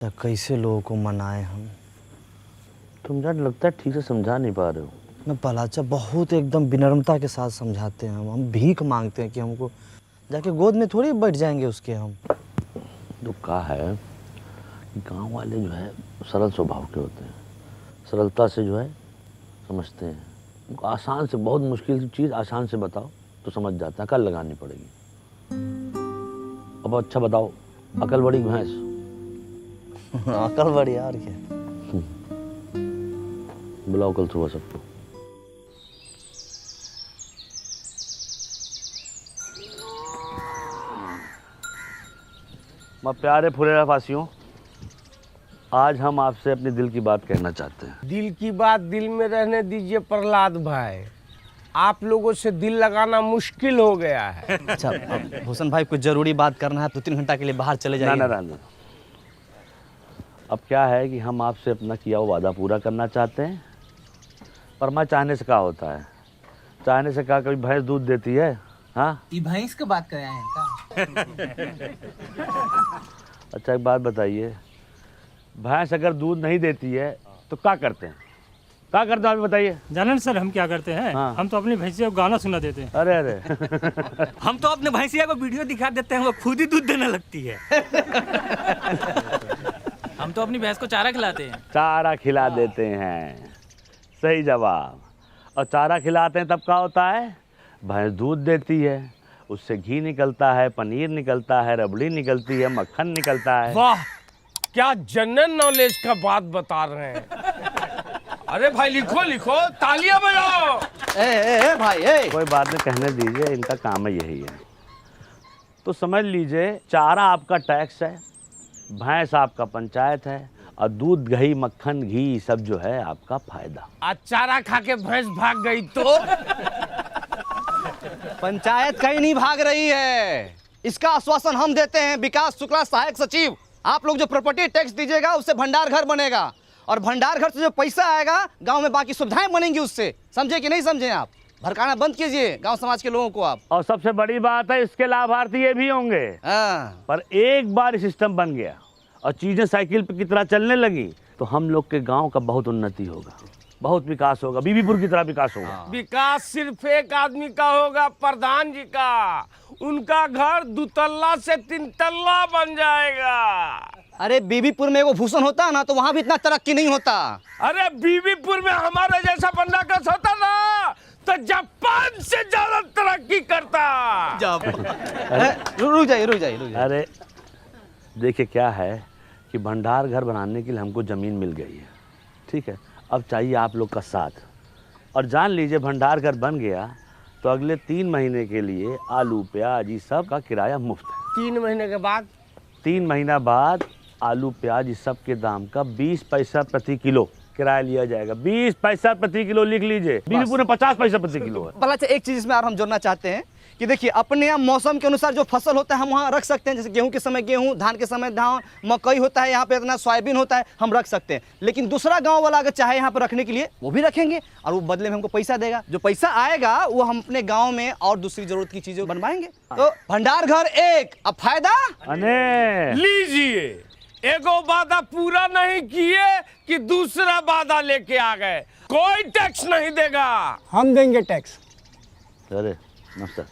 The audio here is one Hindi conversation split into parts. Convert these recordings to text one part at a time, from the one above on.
तो कैसे लोगों को मनाए हम। तुम यार लगता है ठीक से समझा नहीं पा रहे हो। मैं पलाचा बहुत एकदम विनम्रता के साथ समझाते हैं। हम भीख मांगते हैं कि हमको जाके गोद में थोड़ी बैठ जाएंगे उसके हम। तो कहा है कि गाँव वाले जो है सरल स्वभाव के होते हैं, सरलता से जो है समझते हैं। उनको आसान से, बहुत मुश्किल चीज़ आसान से बताओ तो समझ जाता है। कल लगानी पड़ेगी। अब अच्छा बताओ, अकल बड़ी भैंस। अकल बड़ी यार क्या। बुलाओ कल सुबह सबको। मैं प्यारे फुलेरा फासियों, आज हम आपसे अपने दिल की बात कहना चाहते हैं। दिल की बात दिल में रहने दीजिए प्रहलाद भाई, आप लोगों से दिल लगाना मुश्किल हो गया है। अच्छा अब हुसन भाई कुछ जरूरी बात करना है तो 3 घंटा के लिए बाहर चले जाइए। ना। अब क्या है कि हम आपसे अपना किया हुआ वादा पूरा करना चाहते हैं। पर मैं चाहने से क्या होता है, चाहने से क्या कभी भैंस दूध देती है? हाँ, ये भैंस की बात कर रहे हैं का? अच्छा एक बात बताइए, भैंस अगर दूध नहीं देती है तो क्या करते हैं? क्या करते हैं आप बताइए। जाने सर हम क्या करते हैं? हाँ। हम तो अपनी भैंसिया को गाना सुना देते हैं। अरे हम तो अपने भैंसिया को वीडियो दिखा देते हैं, वो खुद ही दूध देने लगती है। हम तो अपनी भैंस को चारा खिलाते हैं। चारा खिला देते हैं, सही जवाब। और चारा खिलाते हैं तब क्या होता है? भैंस दूध देती है, उससे घी निकलता है, पनीर निकलता है, रबड़ी निकलती है, मक्खन निकलता है। वाह, क्या जनरल नॉलेज का बात बता रहे हैं। अरे भाई लिखो लिखो, तालियां बजाओ। ए भाई ए। कोई बात नहीं, कहने दीजिए, इनका काम है यही है। तो समझ लीजिए, चारा आपका टैक्स है, भैंस आपका पंचायत है, और दूध दही मक्खन घी सब जो है आपका फायदा। आज चारा खा के भैंस भाग गई तो? पंचायत कहीं नहीं भाग रही है, इसका आश्वासन हम देते हैं। विकास शुक्ला सहायक सचिव, आप लोग जो प्रॉपर्टी टैक्स दीजिएगा उससे भंडार घर बनेगा, और भंडार घर से जो पैसा आएगा गांव में बाकी सुविधाएं बनेंगी उससे। समझे कि नहीं समझे? आप भड़काना बंद कीजिए गांव समाज के लोगों को आप। और सबसे बड़ी बात है, इसके लाभार्थी ये भी होंगे। हाँ। पर एक बार सिस्टम बन गया और चीजें साइकिल पे की तरह चलने लगी तो हम लोग के गांव का बहुत उन्नति होगा, बहुत विकास होगा, बीबीपुर की तरह विकास होगा। विकास सिर्फ एक आदमी का होगा, प्रधान जी का। उनका घर 2 तल्ला से 3 तल्ला बन जाएगा। अरे बीबीपुर में वो भूषण होता ना तो वहां भी इतना तरक्की नहीं होता। अरे बीबीपुर में हमारे जैसा बंदा कस होता ना तो जापान से ज्यादा तरक्की करता। रुक जाइए। अरे देखिए क्या है कि भंडार घर बनाने के लिए हमको ज़मीन मिल गई है, ठीक है। अब चाहिए आप लोग का साथ। और जान लीजिए भंडार घर बन गया तो अगले 3 महीने के लिए आलू प्याज ये सब का किराया मुफ्त है। 3 महीने के बाद? 3 महीना बाद आलू प्याज इस सब के दाम का 20 पैसा प्रति किलो किराया लिया जाएगा। 20 पैसा प्रति किलो लिख लीजिए। बीबीपुर में 50 पैसा प्रति किलो है। भला एक चीज इसमें और हम जोड़ना चाहते हैं कि देखिए अपने यहाँ मौसम के अनुसार जो फसल होता है हम वहाँ रख सकते हैं। जैसे गेहूं के समय गेहूं, धान के समय धान, मकई होता है यहाँ पे, इतना सोयाबीन होता है, हम रख सकते हैं। लेकिन दूसरा गांव वाला अगर चाहे यहाँ पर रखने के लिए वो भी रखेंगे और वो बदले में हमको पैसा देगा। जो पैसा आएगा वो हम अपने गाँव में और दूसरी जरूरत की चीजें बनवाएंगे। तो भंडार घर एक, अब फायदा अने लीजिए। एगो वादा पूरा नहीं किए कि दूसरा वादा लेके आ गए। कोई टैक्स नहीं देगा। हम देंगे टैक्स। अरे नमस्कार।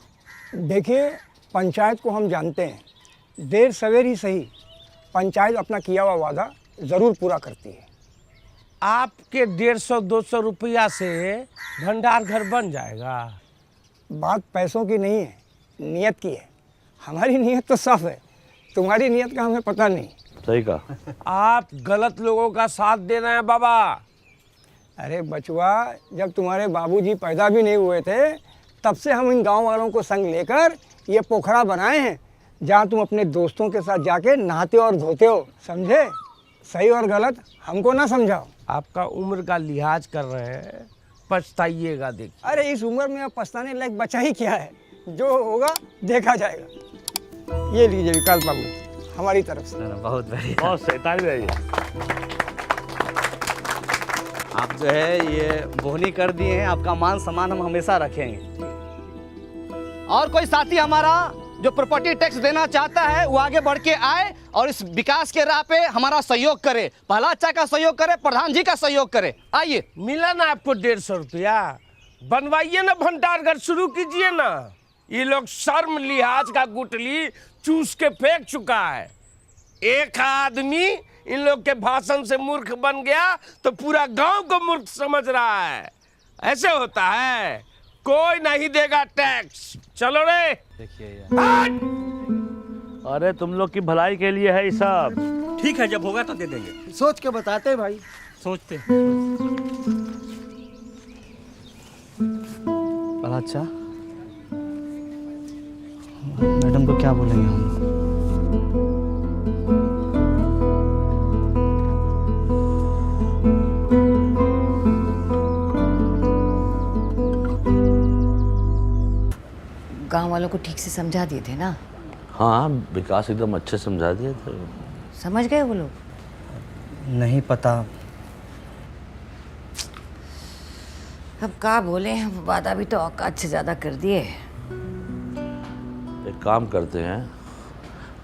देखिए पंचायत को हम जानते हैं, देर सवेर ही सही पंचायत अपना किया हुआ वादा ज़रूर पूरा करती है। आपके 150-200 रुपया से भंडार घर बन जाएगा। बात पैसों की नहीं है, नियत की है। हमारी नियत तो साफ है, तुम्हारी नियत का हमें पता नहीं। सही कहा। आप गलत लोगों का साथ दे रहे हैं बाबा। अरे बचुआ, जब तुम्हारे बाबूजी पैदा भी नहीं हुए थे तब से हम इन गांव वालों को संग लेकर ये पोखरा बनाए हैं जहां तुम अपने दोस्तों के साथ जाके नहाते और धोते हो। समझे? सही और गलत हमको ना समझाओ। आपका उम्र का लिहाज कर रहे हैं, पछताइएगा। देख, अरे इस उम्र में अब पछताने लायक बचा ही क्या है, जो होगा देखा जाएगा। ये लीजिए विकास बाबू हमारी तरफ से। बहुत बढ़िया। बहुत सही, ताली बजाइए। आप जो है ये बोहनी कर दिए हैं, आपका मान सम्मान हम हमेशा रखेंगे। और कोई साथी हमारा जो प्रॉपर्टी टैक्स देना चाहता है वो आगे बढ़ के आए और इस विकास के राह पे हमारा सहयोग करे। पहला अच्छा का सहयोग करे, प्रधान जी का सहयोग करे। आइए। मिला ना आपको 150 रुपया, बनवाइए ना भंडार घर, शुरू कीजिए ना। ये लोग शर्म लिहाज का गुटली चूस के फेंक चुका है। एक आदमी इन लोग के भाषण से मूर्ख बन गया तो पूरा गांव को मूर्ख समझ रहा है। ऐसे होता है, कोई नहीं देगा टैक्स। चलो रे। अरे तुम लोग की भलाई के लिए है ये सब। ठीक है, जब होगा तो दे देंगे। सोच के बताते हैं भाई। सोचते बड़ा अच्छा। मैडम को क्या बोलेंगे हम लोग? गांव वालों को ठीक से समझा दिए थे ना? हाँ, विकास एकदम अच्छे समझा दिए थे। समझ गए वो लोग? नहीं पता। अब क्या बोले, हम वादा भी तो औकात से ज्यादा कर दिए। एक काम करते हैं,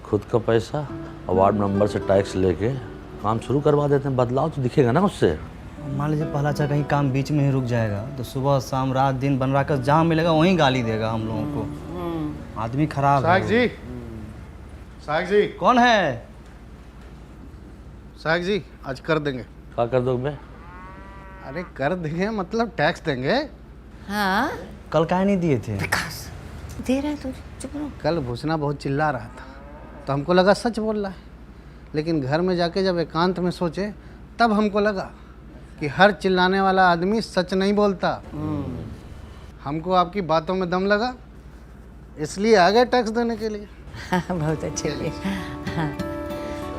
खुद का पैसा और वार्ड मेंबर से टैक्स लेके काम शुरू करवा देते हैं। बदलाव तो दिखेगा ना उससे। मान लीजिए पहला अच्छा कहीं काम बीच में ही रुक जाएगा तो सुबह शाम रात दिन बन रहा कर जहाँ मिलेगा वहीं गाली देगा हम लोगों को। आदमी खराब है। साहब जी कौन है? साहब जी आज कर देंगे। क्या कर दोगे? अरे कर देंगे मतलब टैक्स देंगे। हाँ, कल काहे नहीं दिए थे? विकास दे रहा है तो चुप रहो। कल भूसना बहुत चिल्ला रहा था तो हमको लगा सच बोल रहा है, लेकिन घर में जाके जब एकांत में सोचे तब हमको लगा कि हर चिल्लाने वाला आदमी सच नहीं बोलता। हमको आपकी बातों में दम लगा, इसलिए आ गए टैक्स देने के लिए। हाँ, बहुत अच्छे हुए। हाँ।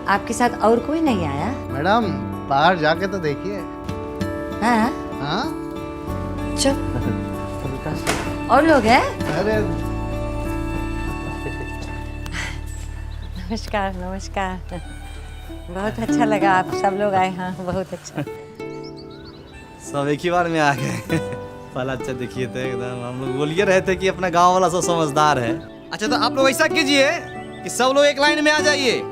आपके साथ और कोई नहीं आया? मैडम बाहर जाके तो देखिए। हाँ, हाँ चल। और लोग हैं? अरे नमस्कार नमस्कार। बहुत अच्छा लगा आप सब लोग आए। हाँ, बहुत अच्छा। सब एक ही बार में आ गए। पहला अच्छा देखिए तो एकदम हम लोग बोलिए रहे थे कि अपना गांव वाला सब समझदार है। अच्छा तो आप लोग ऐसा कीजिए कि सब लोग एक लाइन में आ जाइए।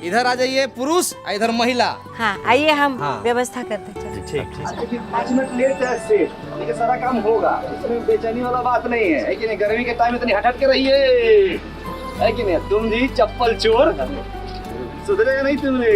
इधर आ जाइए पुरुष, इधर महिला। हाँ, आइए हम हाँ। व्यवस्था करते हैं। ठीक। 5 मिनट लेट है सेठ, लेकिन सारा काम होगा। इसमें बेचैनी वाला बात नहीं है कि नहीं? गर्मी के टाइम इतनी हट के रहिए, है कि नहीं? तुम जी चप्पल चोर, सुधरेगा नहीं तुमने।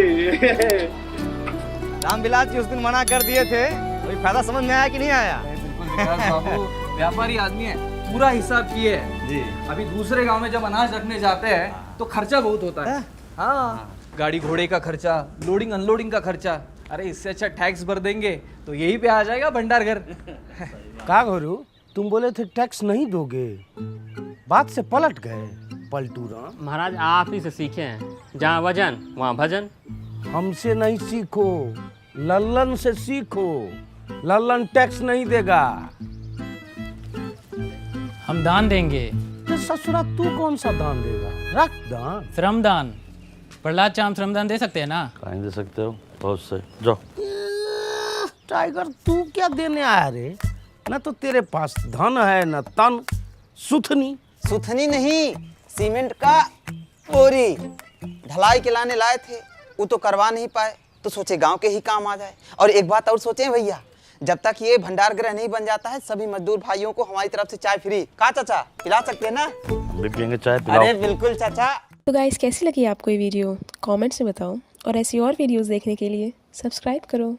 रामविलास जी उस दिन मना कर दिए थे, कोई फायदा समझ में आया कि नहीं आया? बिल्कुल विकास बाबू व्यापारी आदमी है, पूरा हिसाब किए है जी। अभी दूसरे गांव में जब अनाज रखने जाते हैं तो खर्चा बहुत होता है। हाँ, गाड़ी घोड़े का खर्चा, लोडिंग अनलोडिंग का खर्चा। अरे इससे अच्छा टैक्स भर देंगे तो यही पे आ जाएगा भंडार घर। का घोरू, तुम बोले थे टैक्स नहीं दोगे, बात से पलट गए। पलटू राम, महाराज आप ही से सीखे हैं, जहाँ वजन वहाँ भजन। हमसे नहीं सीखो, लल्लन से सीखो। लल्लन टैक्स नहीं देगा। हम दान देंगे। ये ससुरा तू कौन सा दान देगा? रख दान। श्रमदान। प्रहलाद चाम श्रमदान दे सकते हैं ना? कहीं दे सकते हो, बहुत से। जाओ। टाइगर तू क्या देने आया रे? न तो तेरे पास धन है न तन। सुथनी सुथनी नहीं, सीमेंट का बोरी ढलाई के लाने लाए थे, वो तो करवा नहीं पाए तो सोचे गांव के ही काम आ जाए। और एक बात और सोचे भैया, जब तक ये भंडार गृह नहीं बन जाता है सभी मजदूर भाइयों को हमारी तरफ से चाय फ्री। कहा चाचा, पिला सकते हैं ना? हम भी पियेंगे चाय, पिलाओ। अरे बिल्कुल चाचा। तो गाइस कैसी लगी आपको ये वीडियो कमेंट्स में बताओ, और ऐसी और वीडियोस देखने के लिए सब्सक्राइब करो।